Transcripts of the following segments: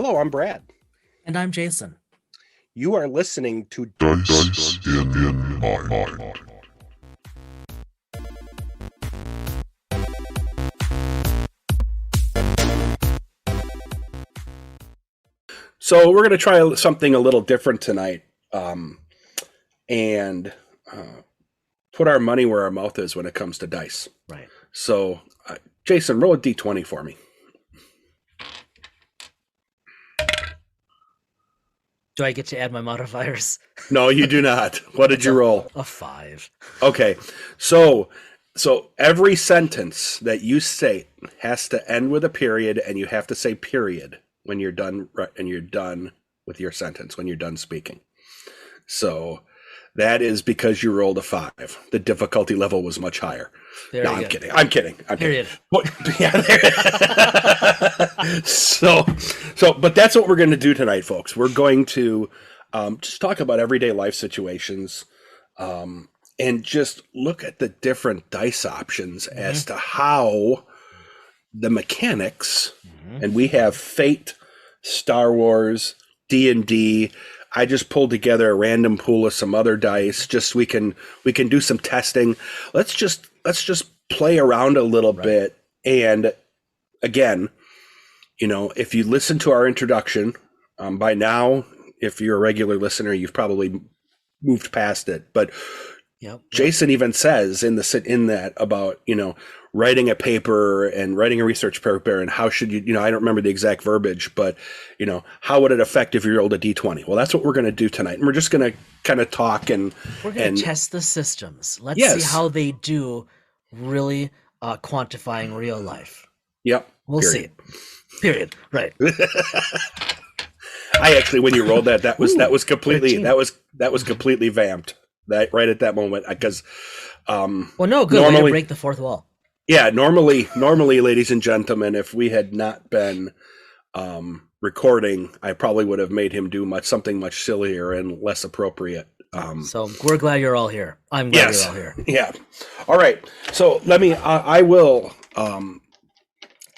Hello, I'm Brad. And I'm Jason. You are listening to Dice in Mind. So we're going to try something a little different tonight, and put our money where our mouth is when it comes to dice. Right. So, Jason, roll a d20 for me. Do I get to add my modifiers? No, you do not. What did you roll? A 5. Okay, so every sentence that you say has to end with a period, and you have to say period when you're done. And you're done with your sentence when you're done speaking. So that is because you rolled a 5. The difficulty level was much higher. Very no, good. I'm kidding. Period. Yeah. But that's what we're going to do tonight, folks. We're going to just talk about everyday life situations, and just look at the different dice options as to how the mechanics. And we have Fate, Star Wars, D&D. I just pulled together a random pool of some other dice. Just we can do some testing. Let's just play around a little bit. And again, if you listen to our introduction, by now, if you're a regular listener, you've probably moved past it. But Jason even says in that about writing a paper and writing a research paper, and how should you I don't remember the exact verbiage, but how would it affect if you rolled a d20? Well, that's what we're going to do tonight, and we're just going to kind of talk and we're going to test the systems. Let's see how they do really quantifying real life. Yep. We'll see. Period. Right. I actually, when you rolled that was completely that was completely vamped that right at that moment, because well, no, good. Way to break the fourth wall. Yeah, normally, ladies and gentlemen, if we had not been recording, I probably would have made him do something much sillier and less appropriate. So we're glad you're all here. I'm glad you're all here. Yeah. All right. So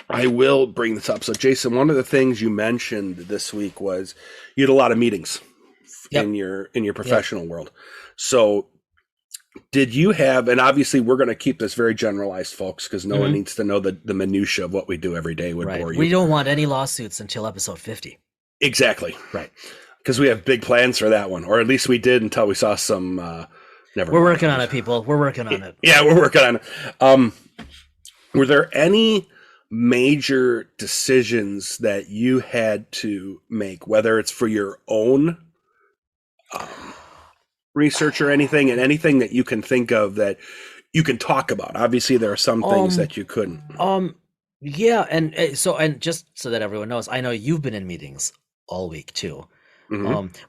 I will bring this up. So Jason, one of the things you mentioned this week was you had a lot of meetings in your professional world. So did you have, and obviously we're going to keep this very generalized, folks, because no one needs to know the minutia of what we do every day would bore you. We don't want any lawsuits until episode 50. Exactly. Right. Because we have big plans for that one, or at least we did until we saw some. We're working on it, people. We're working on it. Yeah, we're working on it. Were there any major decisions that you had to make, whether it's for your own research or anything, and anything that you can think of that you can talk about? Obviously, there are some things that you couldn't. Yeah, and just so that everyone knows, I know you've been in meetings all week too.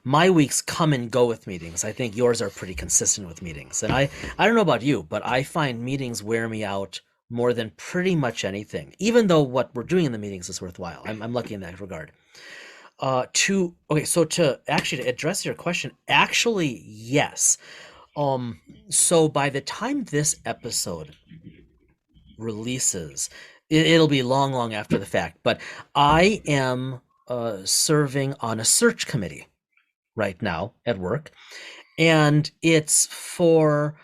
My weeks come and go with meetings. I think yours are pretty consistent with meetings. And I don't know about you, but I find meetings wear me out more than pretty much anything, even though what we're doing in the meetings is worthwhile. I'm lucky in that regard. To actually address your question, actually, yes. So by the time this episode releases, it'll be long after the fact, but I am serving on a search committee right now at work, and it's for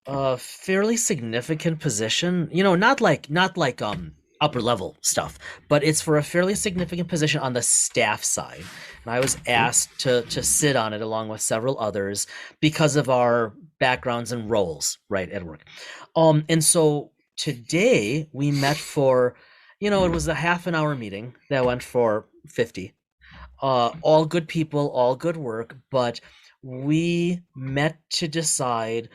a fairly significant position. Not like upper level stuff, but it's for a fairly significant position on the staff side. And I was asked to sit on it along with several others because of our backgrounds and roles right at work. And so today we met for, it was a half an hour meeting that went for 50. All good people, all good work, but we met to decide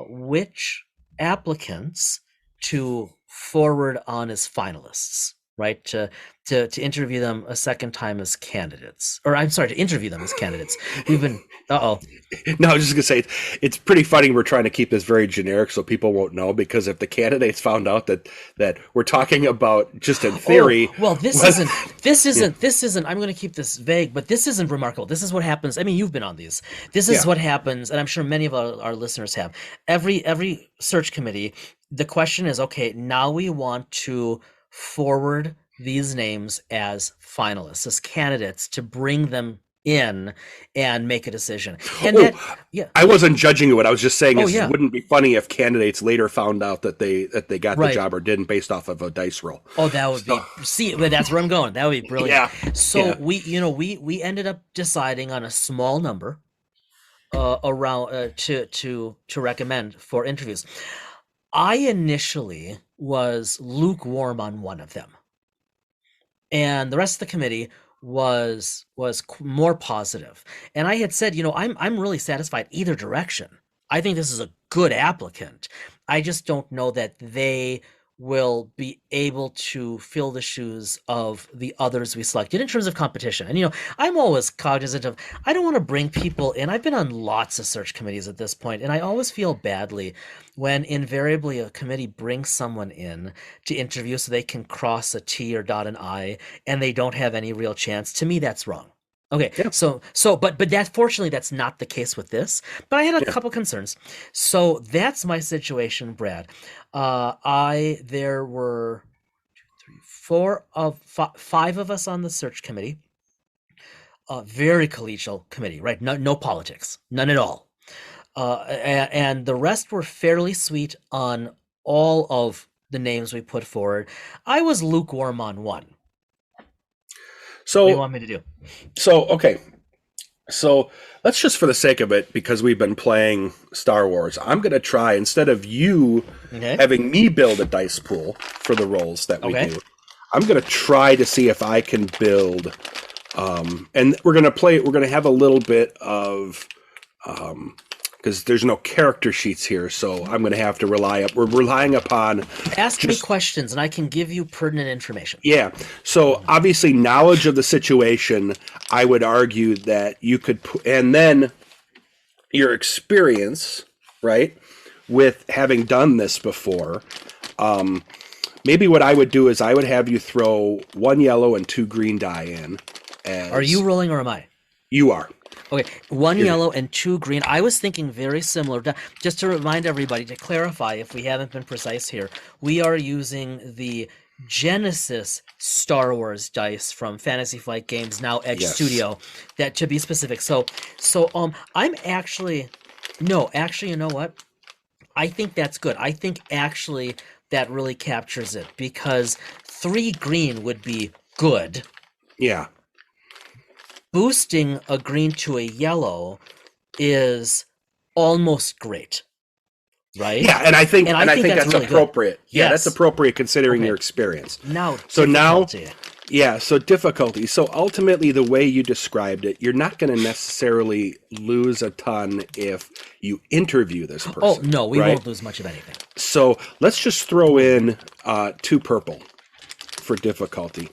which applicants to forward on as finalists, right? To interview them a second time as candidates. Or I'm sorry, to interview them as candidates. We've been No, I was just gonna say it's pretty funny. We're trying to keep this very generic so people won't know, because if the candidates found out that we're talking about just in theory, this isn't. I'm going to keep this vague, but this isn't remarkable. This is what happens. I mean, you've been on these. This is what happens, and I'm sure many of our listeners have. Every search committee, the question is, okay, now we want to forward these names as finalists, as candidates, to bring them in and make a decision. And that, yeah, I wasn't judging you. What I was just saying is, it yeah, wouldn't be funny if candidates later found out that they got the right. job or didn't based off of a dice roll. Oh, that would be, see, but that's where I'm going. That would be brilliant. So we ended up deciding on a small number around to recommend for interviews. I initially was lukewarm on one of them, and the rest of the committee was more positive. And I had said, I'm really satisfied either direction. I think this is a good applicant. I just don't know that they will be able to fill the shoes of the others we selected in terms of competition. And I'm always cognizant of, I don't want to bring people in. I've been on lots of search committees at this point, and I always feel badly when invariably a committee brings someone in to interview so they can cross a T or dot an I, and they don't have any real chance. To me, that's wrong. Okay, Yeah. but that, fortunately, that's not the case with this. But I had a couple concerns. So that's my situation, Brad. There were 5 of us on the search committee. Very collegial committee, right? No politics, none at all. And the rest were fairly sweet on all of the names we put forward. I was lukewarm on one. So what do you want me to do? Okay. So let's just, for the sake of it, because we've been playing Star Wars, I'm going to try, instead of you having me build a dice pool for the rolls that we do, I'm going to try to see if I can build, and we're going to have a little bit of, because there's no character sheets here, so I'm going to have to we're relying upon... Ask me questions, and I can give you pertinent information. Yeah. So obviously, knowledge of the situation, I would argue that you could... And then your experience, right, with having done this before, maybe what I would do is I would have you throw 1 yellow and 2 green die in. Are you rolling or am I? You are. Okay, 1 yellow and 2 green. I was thinking very similar. Just to remind everybody, to clarify, if we haven't been precise here, we are using the Genesis Star Wars dice from Fantasy Flight Games, now Edge Studio. That, to be specific. So I'm actually, you know what? I think that's good. I think actually that really captures it, because 3 green would be good. Yeah. Boosting a green to a yellow is almost great, right? Yeah, and I think that's really appropriate. Good. Yeah, yes. That's appropriate considering your experience. Now, so difficulty. So ultimately, the way you described it, you're not going to necessarily lose a ton if you interview this person. Oh no, we won't lose much of anything. So let's just throw in 2 purple for difficulty.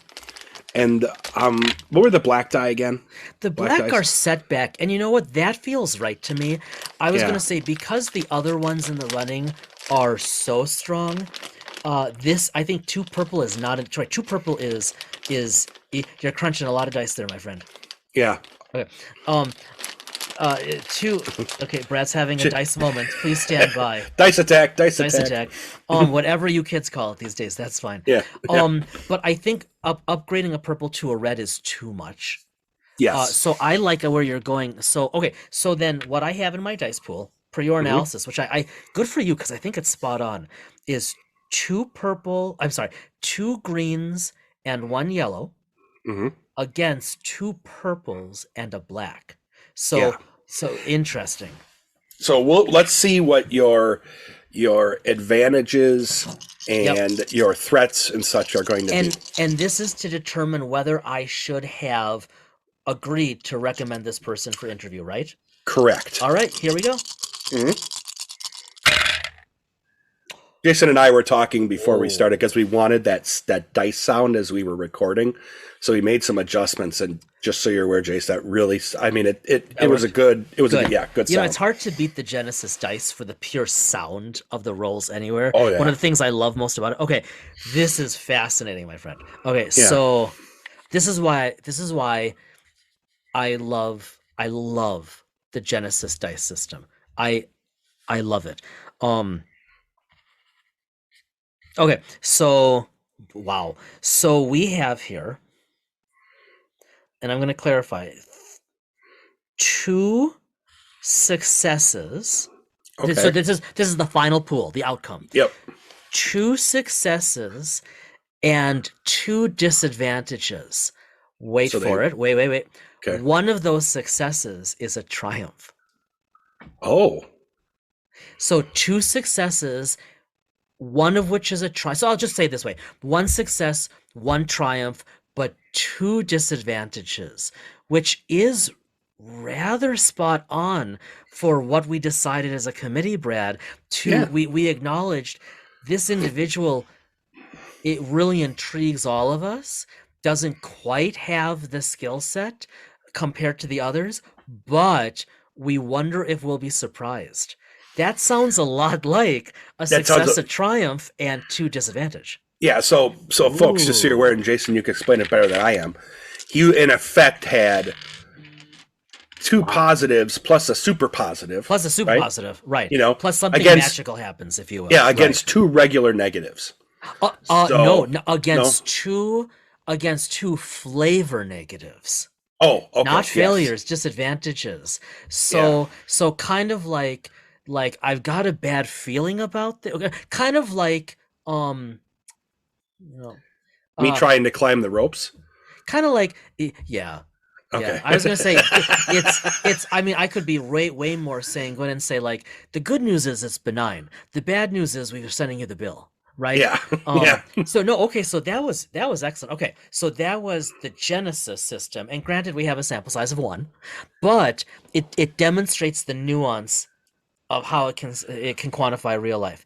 And what were the black die again? The black are setback, and you know what? That feels right to me. I was going to say, because the other ones in the running are so strong, this, I think 2 purple is not a choice. 2 purple is you're crunching a lot of dice there, my friend. Yeah. Okay. 2. Okay, Brad's having a dice moment. Please stand by. Dice attack. Whatever you kids call it these days, that's fine. Yeah. But I think upgrading a purple to a red is too much. Yes. So I like where you're going. So then what I have in my dice pool, per your analysis, which I good for you, because I think it's spot on, is 2 greens and 1 yellow against 2 purples and a black. So interesting. So let's see what your advantages and your threats and such are going to be. And this is to determine whether I should have agreed to recommend this person for interview, right? Correct. All right, here we go. Jason and I were talking before we started, because we wanted that dice sound as we were recording. So we made some adjustments, and just so you're aware, Jace, that really, I mean, it was a good sound. It's hard to beat the Genesis dice for the pure sound of the rolls anywhere. Oh, yeah. One of the things I love most about it. Okay, this is fascinating, my friend. Okay, so this is why I love the Genesis dice system. I love it. Okay, so Wow. So we have here, and I'm going to clarify, 2 successes. Okay. So this is the final pool, the outcome. Yep. 2 successes and 2 disadvantages. Wait for it. Wait. Okay. One of those successes is a triumph. Oh. So 2 successes, one of which is a triumph. So I'll just say it this way: 1 success, 1 triumph, but 2 disadvantages, which is rather spot on for what we decided as a committee, Brad. We acknowledged this individual, it really intrigues all of us, doesn't quite have the skill set compared to the others, but we wonder if we'll be surprised. That sounds a lot like a success, a triumph, and 2 disadvantage. Yeah, so folks, just so you're aware, and Jason, you can explain it better than I am. You, in effect, had 2 positives plus a super positive. Plus a super positive, right. Plus something magical happens, if you will. Yeah, against 2 regular negatives. No, against 2 flavor negatives. Oh, okay. Not failures, disadvantages. So kind of like I've got a bad feeling about this. Kind of like me trying to climb the ropes. Kind of like Okay. Yeah, I was gonna say it's. I mean, I could be way more saying. Go ahead and say, like, the good news is it's benign. The bad news is we're sending you the bill, right? Yeah. So no, okay. So that was excellent. Okay, so that was the Genesis system, and granted, we have a sample size of 1, but it demonstrates the nuance of how it can quantify real life.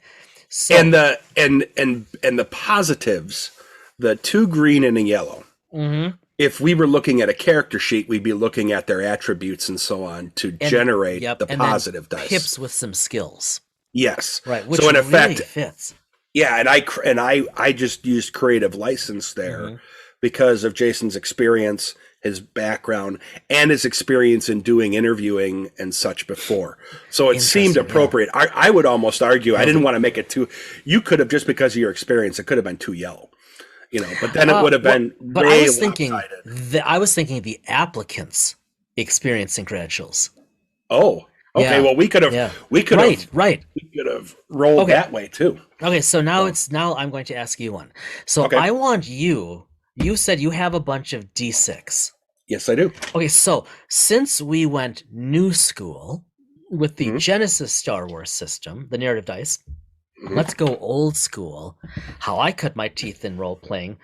So, and the positives, the 2 green and a yellow. Mm-hmm. If we were looking at a character sheet, we'd be looking at their attributes and so on to generate the positive dice. Pips with some skills. Yes. Right. Which so in really effect fits. Yeah, and I just used creative license there because of Jason's experience, his background, and his experience in doing interviewing and such before. So it seemed appropriate. Yeah. I would almost argue, I didn't want to make it too, you could have, just because of your experience, it could have been too yellow. But then it would have been but I was thinking the applicants' experience and credentials. Oh, okay. Yeah. Well, we could have rolled that way too. Okay, so now I'm going to ask you one. So I want you said you have a bunch of D6. Yes, I do. Okay, so since we went new school with the Genesis Star Wars system, the narrative dice, let's go old school. How I cut my teeth in role playing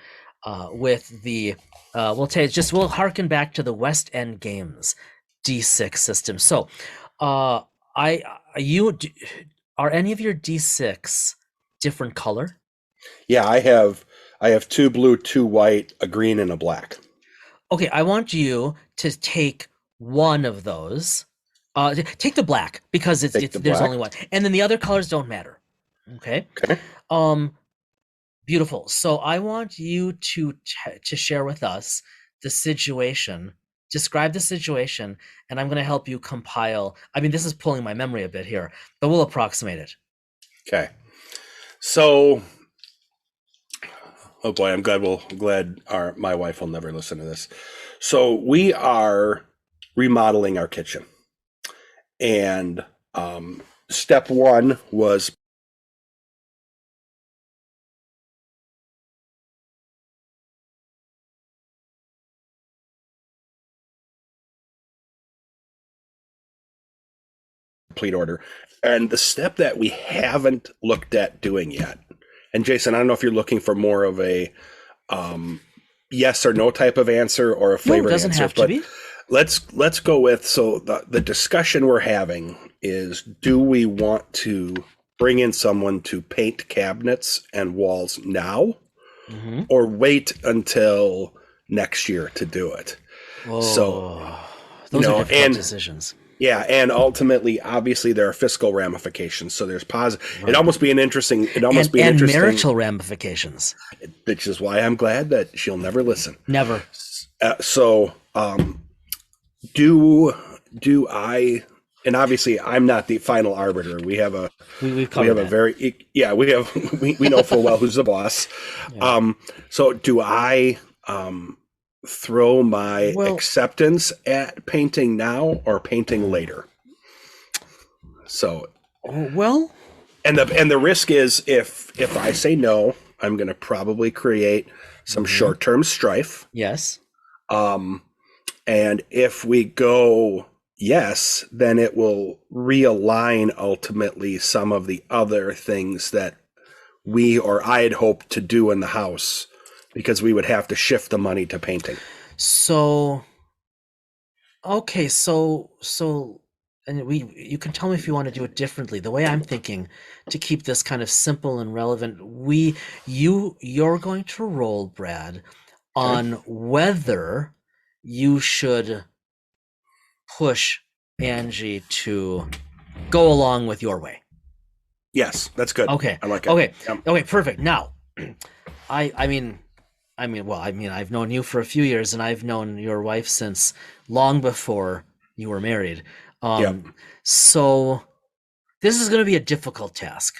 with the we'll harken back to the West End Games D6 system. So, are any of your D6 different color? Yeah, I have 2 blue, 2 white, a green, and a black. Okay, I want you to take one of those. Take the black because there's only one, and then the other colors don't matter. Okay. Beautiful. So I want you to share with us the situation. Describe the situation, and I'm going to help you compile. I mean, this is pulling my memory a bit here, but we'll approximate it. Okay. So, oh boy, I'm glad my wife will never listen to this. So we are remodeling our kitchen, and step 1 was complete order. And the step that we haven't looked at doing yet, and Jason, I don't know if you're looking for more of a yes or no type of answer or a flavor answer. It doesn't have to be. Let's go with, so the discussion we're having is, do we want to bring in someone to paint cabinets and walls now, or wait until next year to do it? Whoa. So those are difficult decisions. Yeah, and ultimately, obviously, there are fiscal ramifications. So there's positive. Right. It'd almost be interesting. Marital ramifications. Which is why I'm glad that she'll never listen. Never. So, do I and obviously I'm not the final arbiter. We have a We've covered that. we know full well who's the boss. Yeah. So do I throw my Well- acceptance at painting now or painting later? So Well, and the risk is if I say no, I'm going to probably create some short-term strife. yes. And if we go yes, then it will realign ultimately some of the other things that we or I had hoped to do in the house, because we would have to shift the money to painting. So, okay, so, and you can tell me if you want to do it differently. The way I'm thinking to keep this kind of simple and relevant, you're going to roll, Brad, on whether you should push Angie to go along with your way. Yes, that's good. Okay. I like it. Okay. Yep. Okay, perfect. Now, I mean, I've known you for a few years, and I've known your wife since long before you were married. Yep. So this is going to be a difficult task.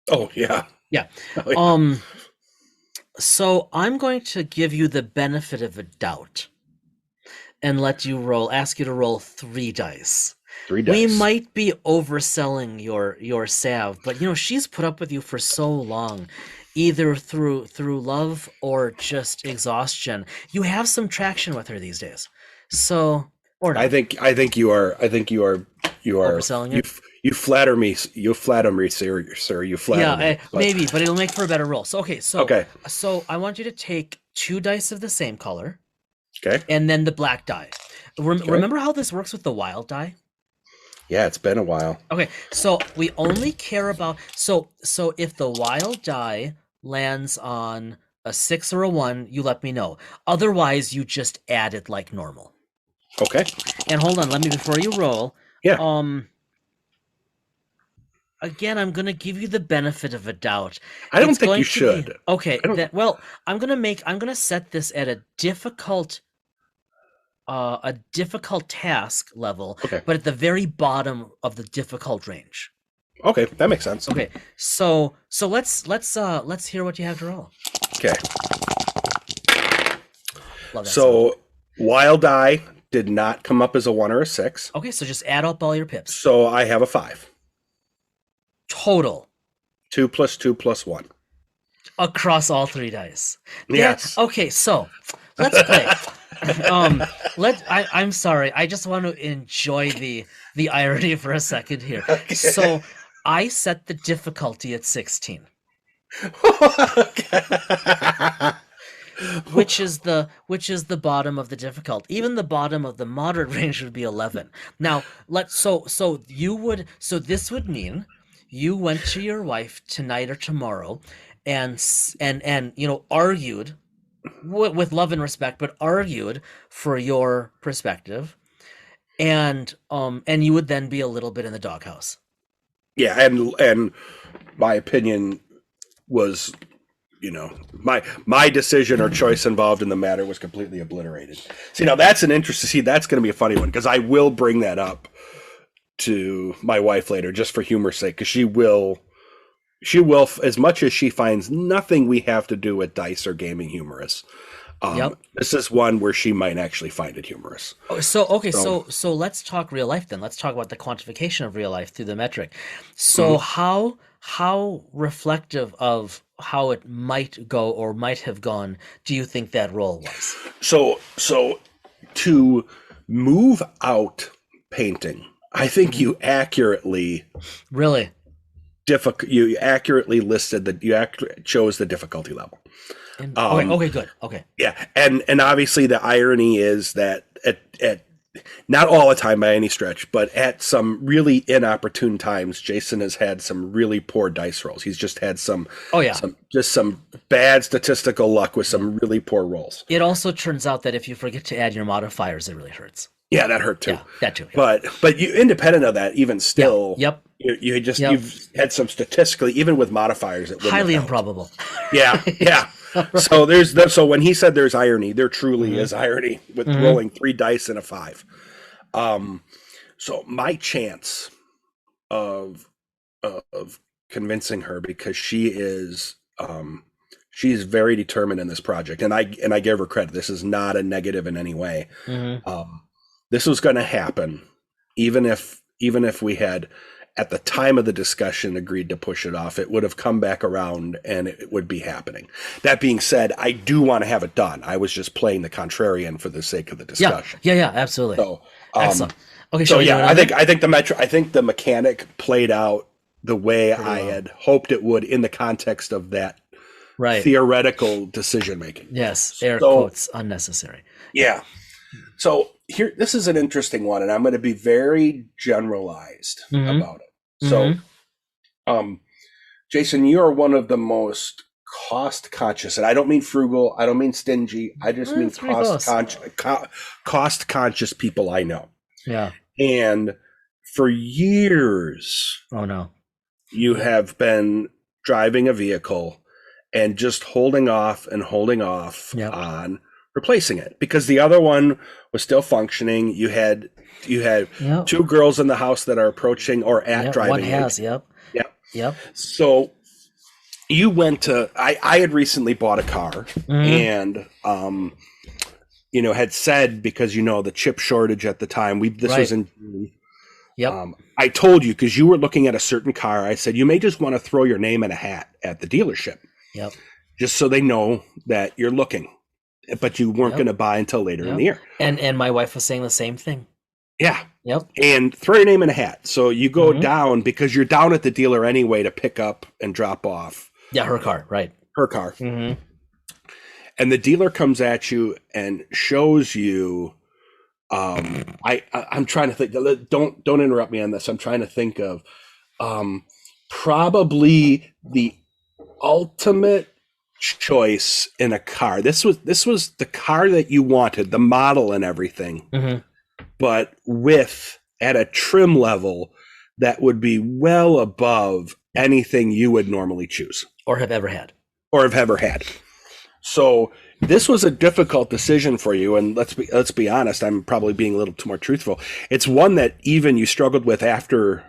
Oh yeah. Yeah. Oh, yeah. So I'm going to give you the benefit of a doubt and ask you to roll 3 dice. 3 dice. We might be overselling your salve, but she's put up with you for so long, either through love or just exhaustion. You have some traction with her these days. So, or not. I think you are Overselling it? You flatter me. You flatter me, sir. You flatter me. Maybe, but it'll make for a better roll. So okay. So I want you to take 2 dice of the same color. Okay. And then the black die. Remember how this works with the wild die? Yeah, it's been a while. Okay, so we only care about so if the wild die lands on a 6 or a 1, you let me know. Otherwise, you just add it like normal. Okay. And hold on, before you roll. Yeah. Again, I'm gonna give you the benefit of a doubt. I don't think you should. Okay. I'm gonna set this at a difficult task level, Okay. but at the very bottom of the difficult range. Okay, that makes sense. Okay, so let's hear what you have to roll. Okay. Love that sound. So wild die did not come up as a 1 or a 6. Okay, so just add up all your pips. So I have a 5. Total 2 plus 2 plus 1. across all 3 dice. Yes. Okay, so let's play. I'm sorry. I just want to enjoy the irony for a second here. Okay. So I set the difficulty at 16. Which is the bottom of the difficult. Even the bottom of the moderate range would be 11. Now, this would mean you went to your wife tonight or tomorrow and argued with love and respect, but argued for your perspective, and you would then be a little bit in the doghouse. Yeah, and my opinion was, my decision or choice involved in the matter was completely obliterated. See, now that's an interesting. That's going to be a funny one, because I will bring that up to my wife later, just for humor's sake, because she will, as much as she finds nothing we have to do with dice or gaming humorous. This is one where she might actually find it humorous. So let's talk real life then. Let's talk about the quantification of real life through the metric. So how reflective of how it might go or might have gone do you think that roll was? So to move out painting, I think you accurately you accurately listed that you chose the difficulty level. Okay, good. Okay. Yeah, and obviously the irony is that at not all the time by any stretch, but at some really inopportune times, Jason has had some really poor dice rolls. He's just had some bad statistical luck with some really poor rolls. It also turns out that if you forget to add your modifiers, it really hurts. Yeah, that hurt too. Yeah, that too. Yeah. But you, independent of that, even still, Yep. You've had some statistically, even with modifiers, it highly improbable. Yeah, yeah. Right. So when he said there's irony, there truly is irony with rolling 3 dice and a 5. So my chance of convincing her, because she's very determined in this project, and I give her credit. This is not a negative in any way. This was going to happen, even if we had, at the time of the discussion, agreed to push it off. It would have come back around, and it would be happening. That being said, I do want to have it done. I was just playing the contrarian for the sake of the discussion. Yeah, absolutely. So, excellent. Okay, so yeah, I think the mechanic played out the way I had hoped it would in the context of that theoretical decision making. Yes, air quotes unnecessary. Yeah. So here, this is an interesting one, and I'm going to be very generalized about it. So, Jason, you are one of the most cost conscious, and I don't mean frugal, I don't mean stingy, I just mean cost conscious people I know. Yeah. And for years, you have been driving a vehicle and just holding off on replacing it, because the other one was still functioning. You had two girls in the house that are approaching or at driving. One has, Yep. So you went to, I had recently bought a car and, had said, because, the chip shortage at the time, this was in June. I told you, because you were looking at a certain car, I said, you may just want to throw your name in a hat at the dealership. Just so they know that you're looking, but you weren't going to buy until later in the year. And my wife was saying the same thing. Yeah. And throw your name in a hat. So you go down, because you're down at the dealer anyway to pick up and drop off. Yeah, her car, right. Her car. And the dealer comes at you and shows you, I'm trying to think, don't interrupt me on this. I'm trying to think of probably the ultimate choice in a car. This was the car that you wanted, the model and everything, but at a trim level that would be well above anything you would normally choose or have ever had. So this was a difficult decision for you, and let's be honest, I'm probably being a little too more truthful. It's one that even you struggled with after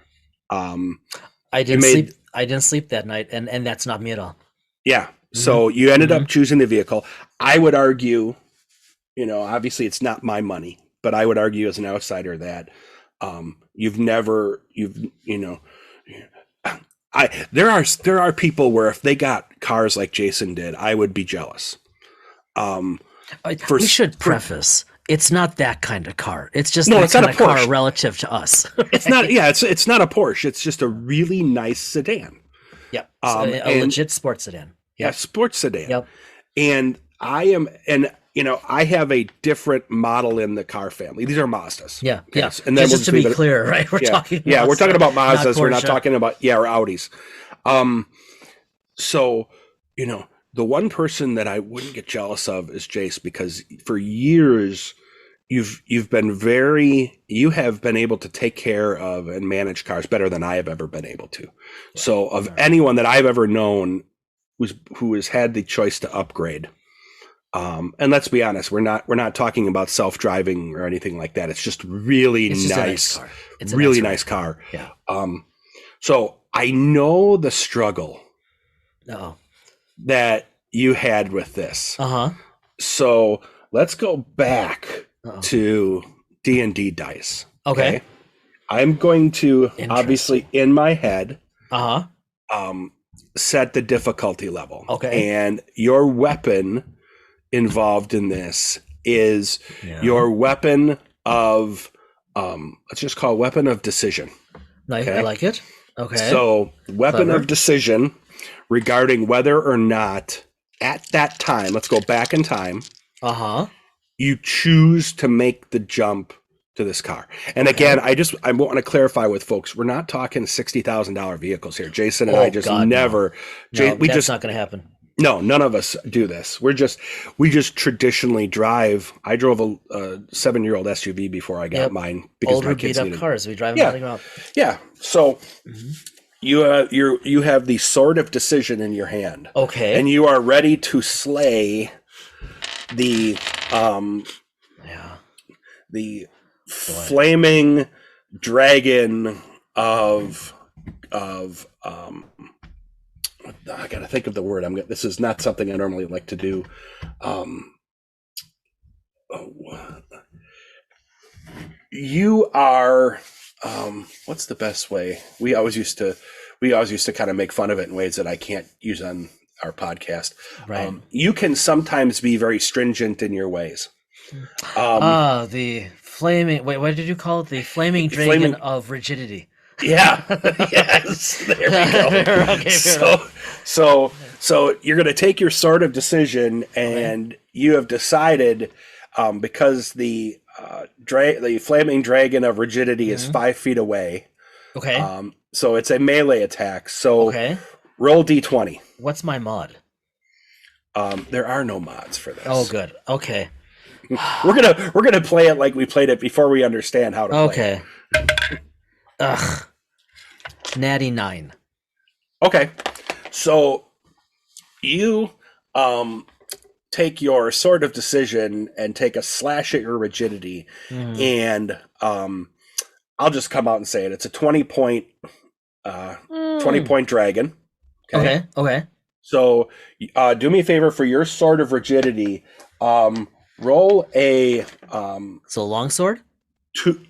I didn't sleep that night, and that's not me at all. Yeah. So you ended up choosing the vehicle. I would argue, obviously it's not my money, but I would argue as an outsider that there are people where if they got cars like Jason did, I would be jealous. We should preface, it's not that kind of car. It's just that kind of car relative to us. It's not. Yeah, it's not a Porsche. It's just a really nice sedan. Yeah, a legit sports sedan. Yeah, sports sedan. Yep. And I have a different model in the car family. These are Mazdas. Yeah, okay? And then just to be clear, right? We're talking about Mazdas. We're not talking about or Audis. So the one person that I wouldn't get jealous of is Jace, because for years you have been able to take care of and manage cars better than I have ever been able to. Right. So of anyone that I've ever known who has had the choice to upgrade, and let's be honest, we're not talking about self-driving or anything like that. It's just really nice. It's a really nice car. Yeah. So I know the struggle that you had with this. So let's go back to D&D dice. Okay. I'm going to obviously in my head set the difficulty level. Okay. And your weapon involved in this is your weapon of let's just call it weapon of decision. Nice. Okay? I like it. Okay. So weapon of decision regarding whether or not at that time, let's go back in time, you choose to make the jump to this car. And again, I want to clarify with folks, we're not talking $60,000 vehicals here. Jason and I just never. No, that's not going to happen. No, none of us do this. We just traditionally drive. I drove a 7-year-old SUV before I got mine because older my kids beat up cars. We drive them around. Yeah. So you have the sword of decision in your hand. Okay. And you are ready to slay the flaming dragon of I gotta think of the word. This is not something I normally like to do. You are what's the best way? We always used to kind of make fun of it in ways that I can't use on our podcast. Right. You can sometimes be very stringent in your ways. The flaming. Wait, what did you call it? The flaming dragon of rigidity. Yeah. Yes. There we go. Okay, so you're going to take your sword of decision, and you have decided, because the flaming dragon of rigidity is 5 feet away. Okay. So it's a melee attack. So Okay. roll d20. What's my mod? There are no mods for this. Oh, good. Okay. We're gonna play it like we played it before we understand how to play. Okay. Ugh. Natty 9. Okay. So you take your sword of decision and take a slash at your rigidity, and I'll just come out and say it. It's a 20-point 20-point dragon. Okay. Okay. So do me a favor for your sword of rigidity. Roll a So longsword? two.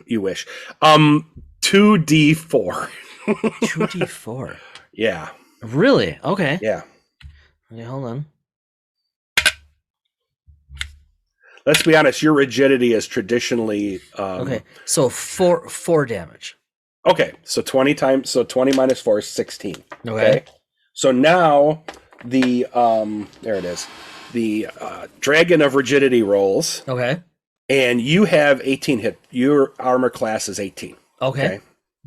You wish. 2d4. 2d4. Yeah. Really? Okay. Yeah. Okay, hold on. Let's be honest. Your rigidity is traditionally Okay. So four damage. Okay. So 20 minus 4 is 16. Okay. So now the there it is. The dragon of rigidity rolls. Okay. And you have 18 hit. Your armor class is 18. Okay.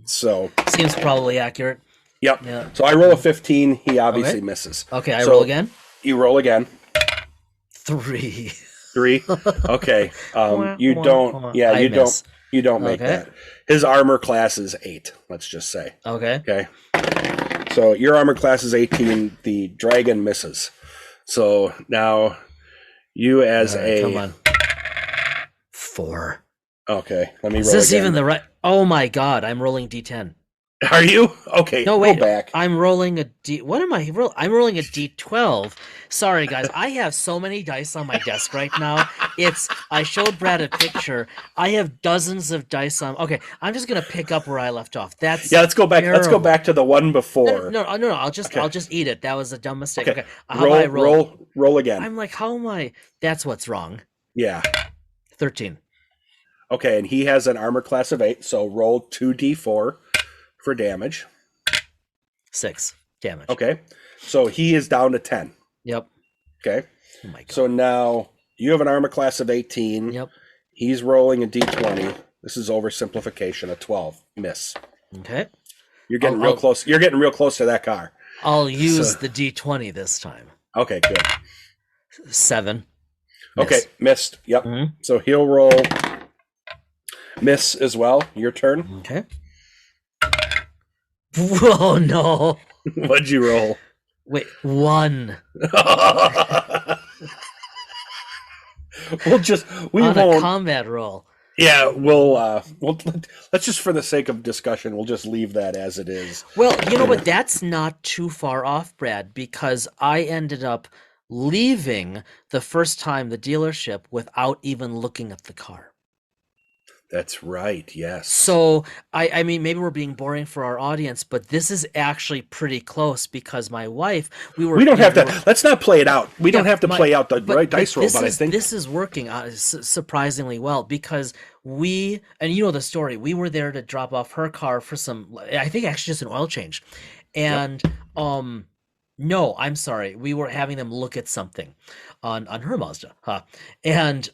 So Seems probably accurate. yep. Yeah. So I roll a 15. He obviously misses. Okay, I So roll again. You roll again. 3. 3. Okay. You don't. Yeah, I you miss. don't. You don't make Okay. that. His armor class is 8. Let's just say. Okay. Okay. So your armor class is 18. The dragon misses. So now you as Come on. 4. Okay. Let me Is roll this again. even the right? Oh my god! I'm rolling d10. Are you? Okay. No, wait. Go back. I'm rolling a d. What am I rolling? I'm rolling a d12. Sorry, guys. I have so many dice on my desk right now. I showed Brad a picture. I have dozens of dice on. Okay, I'm just gonna pick up where I left off. That's Yeah. Let's go back. Let's go terrible. back to the one before. No. I'll just eat it. That was a dumb mistake. Okay. Okay. How about I roll? Roll again. I'm like, how am I? That's what's wrong. Yeah. 13. Okay, and he has an armor class of 8, so roll 2d4 for damage. 6 damage. Okay, so he is down to 10. Yep. Okay, Oh my god. so now you have an armor class of 18. Yep. He's rolling a d20. This is oversimplification. A 12 miss. Okay. You're getting real close. You're getting real close to that car. I'll use the d20 this time. Okay, good. 7. Okay, Miss. missed. Yep. Mhm. So he'll roll miss as well. Your turn. Okay. Whoa, no. What'd you roll? Wait, 1 We on a won't. combat roll. Yeah, let's just, for the sake of discussion, we'll just leave that as it is. Well, you know what? That's not too far off, Brad, because I ended up leaving the first time the dealership without even looking at the car. That's right. Yes. So, I mean, maybe we're being boring for our audience, but this is actually pretty close because my wife, we don't have to. Let's not play it out. We don't have to play out the right dice roll, but I think this is working surprisingly well because and you know the story. We were there to drop off her car for I think actually just an oil change, and no, I'm sorry, we were having them look at something on her Mazda, and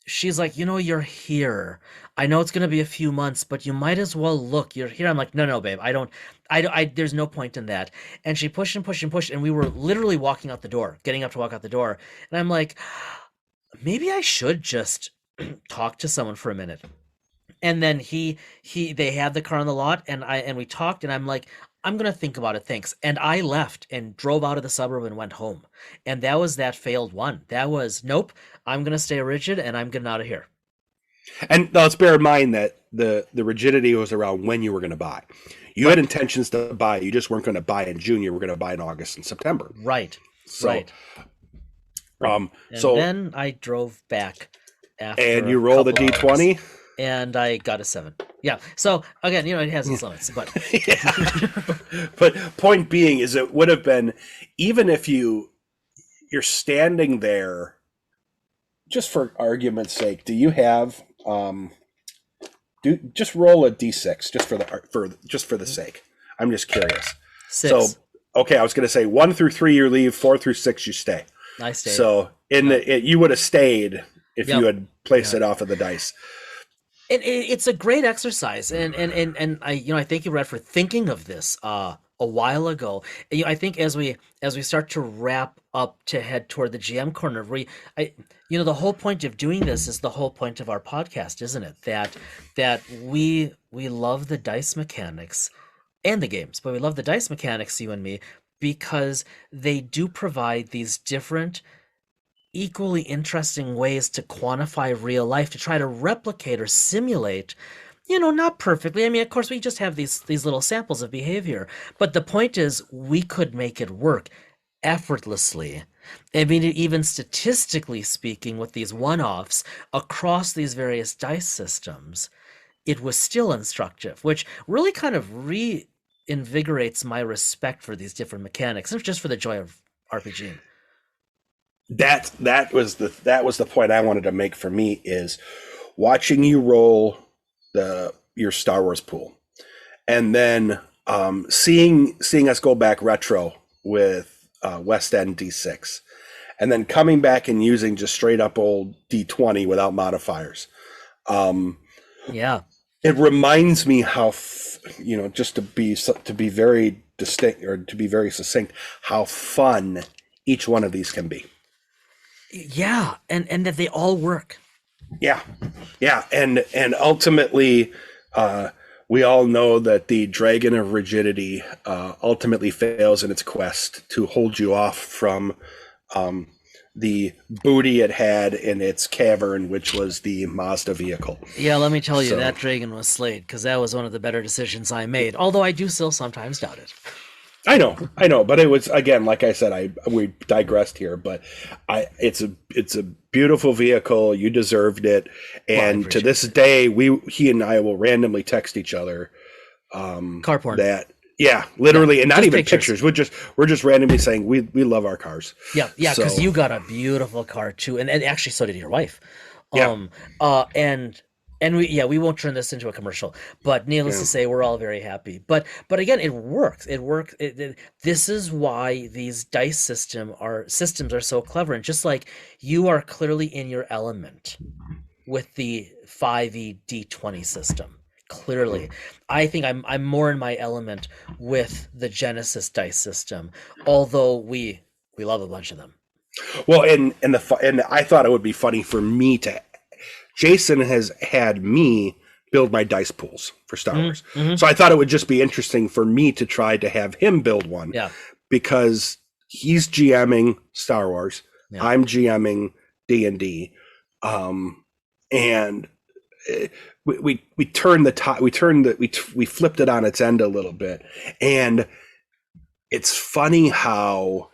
she's like, you're here. I know it's going to be a few months, but you might as well look. You're here. I'm like, no, babe. There's no point in that. And she pushed and pushed and pushed. And we were literally walking out the door, getting up to walk out the door. And I'm like, maybe I should just talk to someone for a minute. And then they had the car on the lot and we talked and I'm like, I'm going to think about it. Thanks. And I left and drove out of the suburb and went home. And that was that failed one. That was, nope, I'm going to stay rigid and I'm getting out of here. And let's bear in mind that the rigidity was around when you were going to buy. You had intentions to buy. You just weren't going to buy in June. You were going to buy in August and September. Right. So, right. And so then I drove back after and you a roll the couple hours, D20. and I got a 7. Yeah. So again, it has its limits, but But point being is, it would have been, even if you're standing there, just for argument's sake, do you have just roll a D6 just for the sake. I'm just curious. 6. So okay, I was going to say 1 through 3 you leave, 4 through 6 you stay. I stayed. So you would have stayed if you had placed it off of the dice. It's a great exercise, and I thank you, Red, for thinking of this a while ago. I think as we start to wrap up to head toward the GM corner, the whole point of doing this is the whole point of our podcast, isn't it? That we love the dice mechanics and the games, but we love the dice mechanics, you and me, because they do provide these different, equally interesting ways to quantify real life, to try to replicate or simulate, not perfectly. I mean, of course, we just have these little samples of behavior, but the point is we could make it work effortlessly. I mean, even statistically speaking, with these one-offs across these various dice systems, it was still instructive, which really kind of reinvigorates my respect for these different mechanics, and just for the joy of RPGing. That was the point I wanted to make. For me, is watching you roll your Star Wars pool, and then seeing us go back retro with West End D6, and then coming back and using just straight up old D20 without modifiers. It reminds me how just to be very distinct, or to be very succinct, how fun each one of these can be. Yeah, and that they all work. Yeah, and ultimately, we all know that the Dragon of Rigidity ultimately fails in its quest to hold you off from the booty it had in its cavern, which was the Mazda vehicle. Yeah, let me tell you, that dragon was slayed, because that was one of the better decisions I made, although I do still sometimes doubt it. I know, but it was, again, like I said, we digressed here, but it's a beautiful vehicle. You deserved it, and to this day, he and I will randomly text each other, car porn. Literally, and not just even pictures. We're just randomly saying we love our cars. Yeah, because you got a beautiful car too, and actually so did your wife. And we won't turn this into a commercial, but needless to say, we're all very happy. But again, it works. This is why these dice systems are so clever. And just like you are clearly in your element with the 5e D20 system, clearly, I think I'm more in my element with the Genesis dice system. Although we love a bunch of them. Well, and I thought it would be funny for me to. Jason has had me build my dice pools for Star Wars. Mm-hmm. So I thought it would just be interesting for me to try to have him build one. Yeah. Because he's GMing Star Wars. Yeah. I'm GMing D&D. And we turned we flipped it on its end a little bit. And it's funny how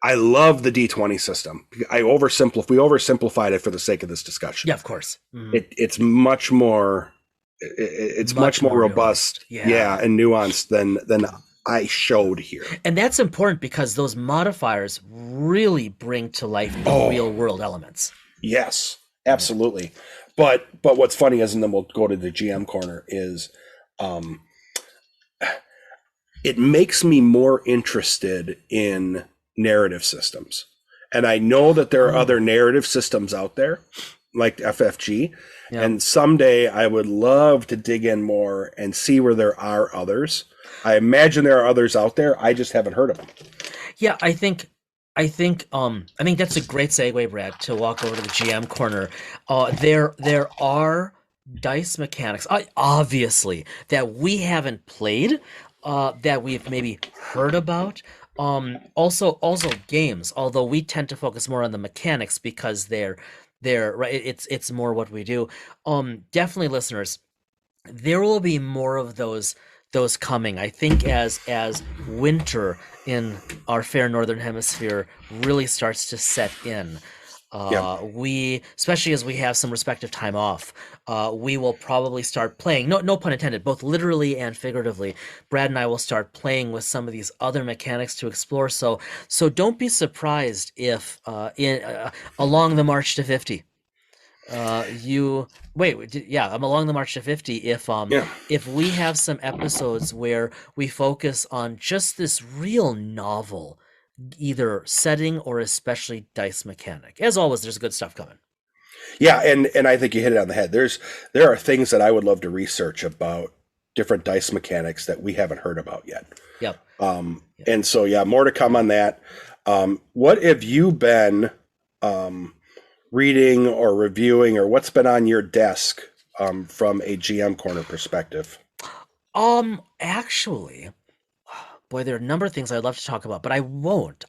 I love the D20 system. We oversimplified it for the sake of this discussion. Yeah, of course. Mm-hmm. It's much more. It's much more robust, and nuanced than I showed here. And that's important because those modifiers really bring to life the real world elements. Yes, absolutely. But what's funny is, and then we'll go to the GM corner, is it makes me more interested in narrative systems. And I know that there are other narrative systems out there, like FFG. Yeah. And someday I would love to dig in more and see where there are others. I imagine there are others out there. I just haven't heard of them. Yeah, I think that's a great segue, Brad, to walk over to the GM corner. There are dice mechanics, obviously, that we haven't played, that we've maybe heard about. Also games, although we tend to focus more on the mechanics because they're there, right? It's more what we do. Definitely, listeners, there will be more of those coming. I think as winter in our fair northern hemisphere really starts to set in, Yeah. we, especially as we have some respective time off, we will probably start playing. No pun intended, both literally and figuratively. Brad and I will start playing with some of these other mechanics to explore. So don't be surprised if in along the march to 50, you yeah, I'm along the march to 50. Yeah. If we have some episodes where we focus on just this real novel, either setting or especially dice mechanic. As always, there's good stuff coming. Yeah, and I think you hit it on the head. There are things that I would love to research about different dice mechanics that we haven't heard about yet. Yep. And so yeah, more to come on that. What have you been reading or reviewing, or what's been on your desk from a GM corner perspective? Actually, boy, there are a number of things I'd love to talk about, but I won't.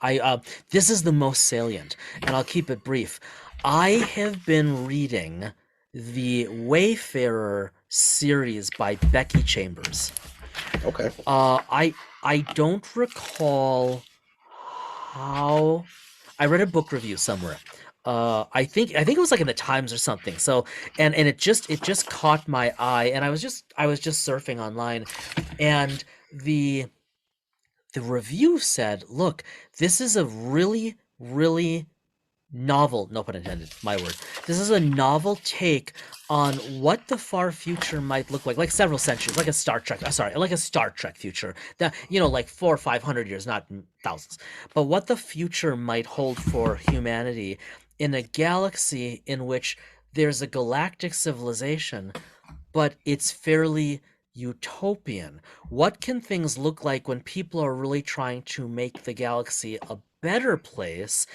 This is the most salient, and I'll keep it brief. I have been reading the Wayfarer series by Becky Chambers. Okay. I don't recall how I read a book review somewhere. I think it was like in the Times or something. So and it just caught my eye, and I was just surfing online, and the review said, "Look, this is a really, really novel, no pun intended, my word. This is a novel take on what the far future might look like several centuries, like a Star Trek, sorry, like a Star Trek future. That, like 400 or 500 years, not thousands. But what the future might hold for humanity in a galaxy in which there's a galactic civilization, but it's fairly utopian. What can things look like when people are really trying to make the galaxy a better place,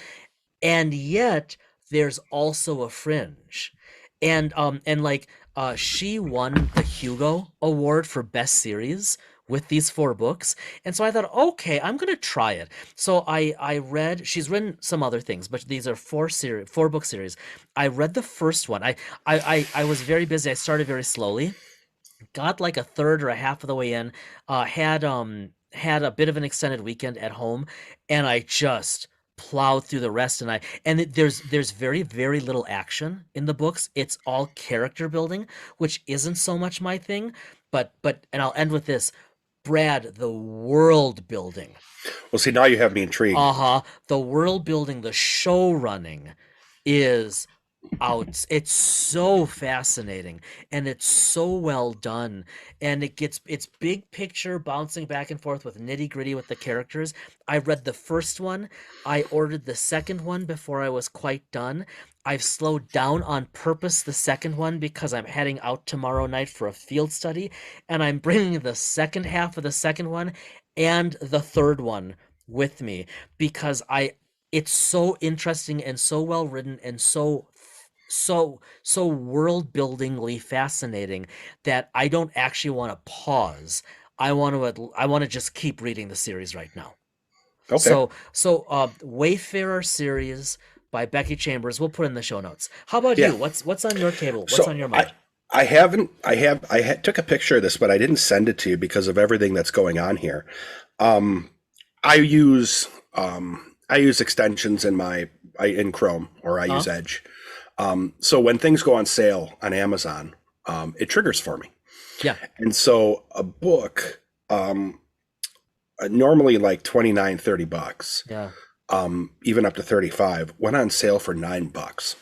and yet there's also a fringe?" And like, she won the Hugo Award for Best Series with these four books, and so I thought, okay, I'm gonna try it. So I read. She's written some other things, but these are four book series. I read the first one. I was very busy. I started very slowly, got like a third or a half of the way in, had a bit of an extended weekend at home, and I just plowed through the rest. There's very, very little action in the books. It's all character building, which isn't so much my thing. But and I'll end with this. Brad, the world building. Well, see, now you have me intrigued. The world building, the show running is out. It's so fascinating, and it's so well done, and it's big picture bouncing back and forth with nitty gritty with the characters. I read the first one. I ordered the second one before I was quite done. I've slowed down on purpose the second one because I'm heading out tomorrow night for a field study, and I'm bringing the second half of the second one and the third one with me because it's so interesting and so well written and so world buildingly fascinating that I don't actually want to pause. I want to just keep reading the series right now. Okay. So Wayfarer series by Becky Chambers. We'll put in the show notes. How about Yeah. you? What's on your table? What's on your mind? I took a picture of this, but I didn't send it to you because of everything that's going on here. I use extensions in Chrome, or I use Edge. So when things go on sale on Amazon, it triggers for me. Yeah. And so a book, normally like $29-30, Yeah. even up to 35, went on sale for $9.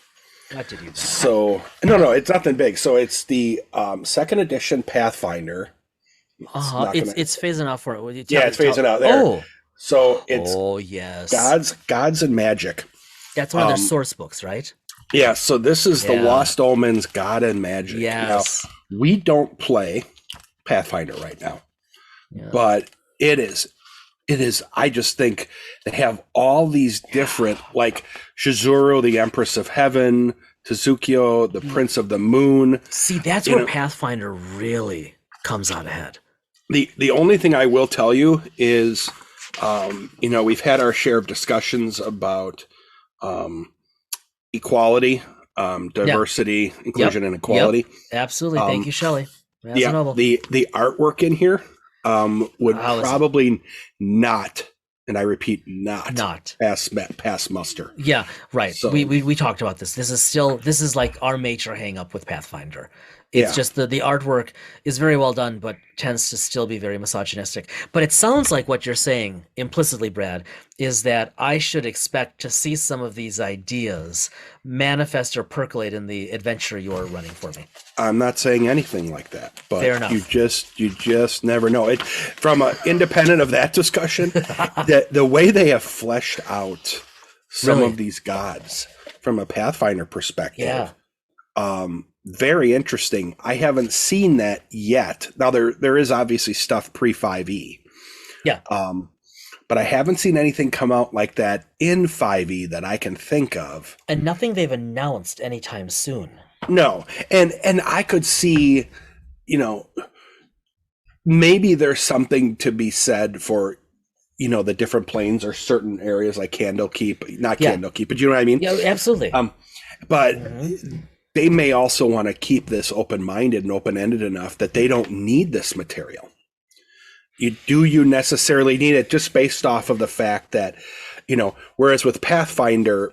What did you do? So no, it's nothing big. So it's the second edition Pathfinder. It's phasing out for it. Yeah, it's phasing out there. Oh. So it's yes. Gods and Magic. That's one of their source books, right? Yeah, so this is the Yeah. Lost Omens, God and Magic. Yes. Now, we don't play Pathfinder right now, Yeah. but it is, I just think they have all these different, like Shizuru, the Empress of Heaven, Tezukyo, the Prince of the Moon. See, that's where Pathfinder really comes out ahead. The only thing I will tell you is, we've had our share of discussions about equality diversity, inclusion, and equality. Yep. Absolutely. Thank you, Shelley. Yeah, the artwork in here would probably not, and I repeat, not pass muster. Yeah, right. So, we talked about this. This is like our major hang up with Pathfinder. It's just the artwork is very well done, but tends to still be very misogynistic. But it sounds like what you're saying implicitly, Brad, is that I should expect to see some of these ideas manifest or percolate in the adventure you're running for me. I'm not saying anything like that, but fair enough. You just never know. It from independent of that discussion, the way they have fleshed out some of these gods from a Pathfinder perspective. Yeah. Very interesting. I haven't seen that yet. Now there is obviously stuff pre 5e. Yeah. But I haven't seen anything come out like that in 5e that I can think of. And nothing they've announced anytime soon. No. And I could see, maybe there's something to be said for, the different planes or certain areas like Candlekeep, not Candlekeep, but you know what I mean? Yeah, absolutely. But they may also want to keep this open-minded and open-ended enough that they don't need this material. Do you necessarily need it just based off of the fact that, whereas with Pathfinder,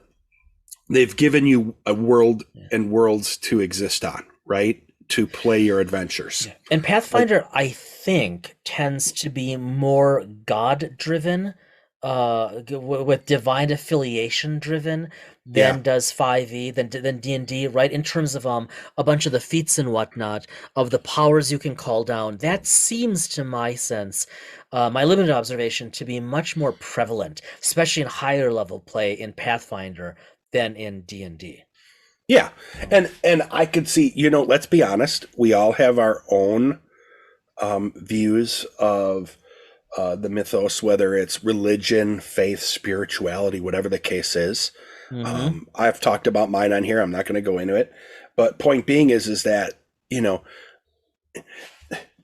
they've given you a world and worlds to exist on, right? To play your adventures. Yeah. And Pathfinder, I think, tends to be more God-driven, with divine affiliation driven than does 5e, than D&D, right? In terms of a bunch of the feats and whatnot, of the powers you can call down. That seems, to my sense, my limited observation, to be much more prevalent, especially in higher level play in Pathfinder than in D&D. Yeah. And I could see, let's be honest, we all have our own views of the mythos, whether it's religion, faith, spirituality, whatever the case is. I've talked about mine on here. I'm not going to go into it, but point being is that,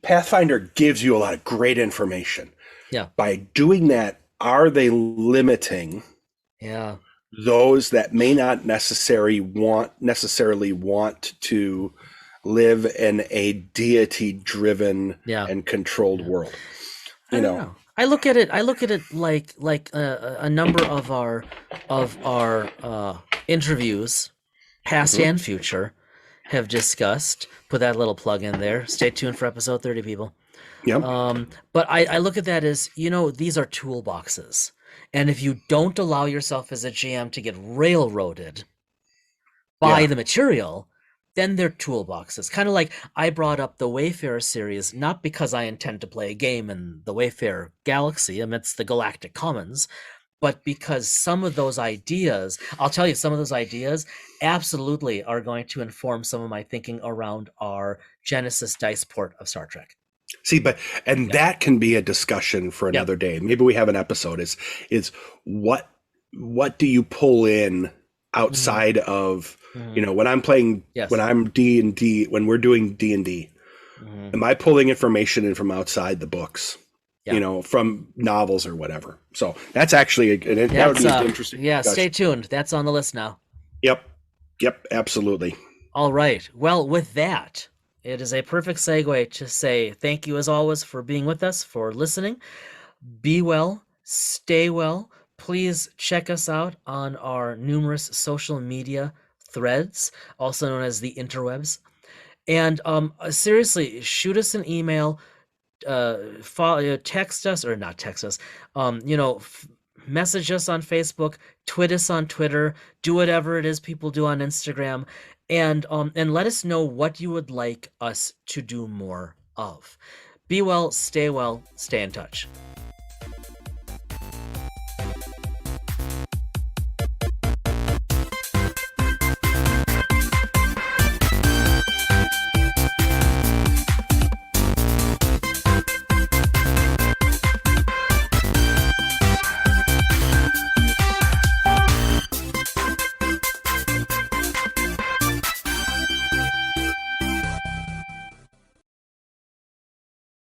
Pathfinder gives you a lot of great information. Yeah. By doing that, are they limiting those that may not necessarily want to live in a deity-driven and controlled world? I don't know. I look at it like a number of our interviews, past and future, have discussed. Put that little plug in there. Stay tuned for episode 30, people. Yep. But I look at that as, these are toolboxes. And if you don't allow yourself as a GM to get railroaded by the material, then they're toolboxes. Kind of like I brought up the Wayfarer series, not because I intend to play a game in the Wayfarer galaxy amidst the galactic commons, but because some of those ideas, I'll tell you, some of those ideas absolutely are going to inform some of my thinking around our Genesis dice port of Star Trek. See, that can be a discussion for another day. Maybe we have an episode is what do you pull in outside of, when I'm playing, when I'm D&D, when we're doing D&D, am I pulling information in from outside the books, from novels or whatever? So that's actually, that would be an interesting discussion. Stay tuned. That's on the list now. Yep, absolutely. All right. Well, with that, it is a perfect segue to say thank you as always for being with us, for listening. Be well, stay well. Please check us out on our numerous social media threads, also known as the interwebs. And seriously, shoot us an email, text us, or not text us, message us on Facebook, tweet us on Twitter, do whatever it is people do on Instagram, and let us know what you would like us to do more of. Be well, stay in touch.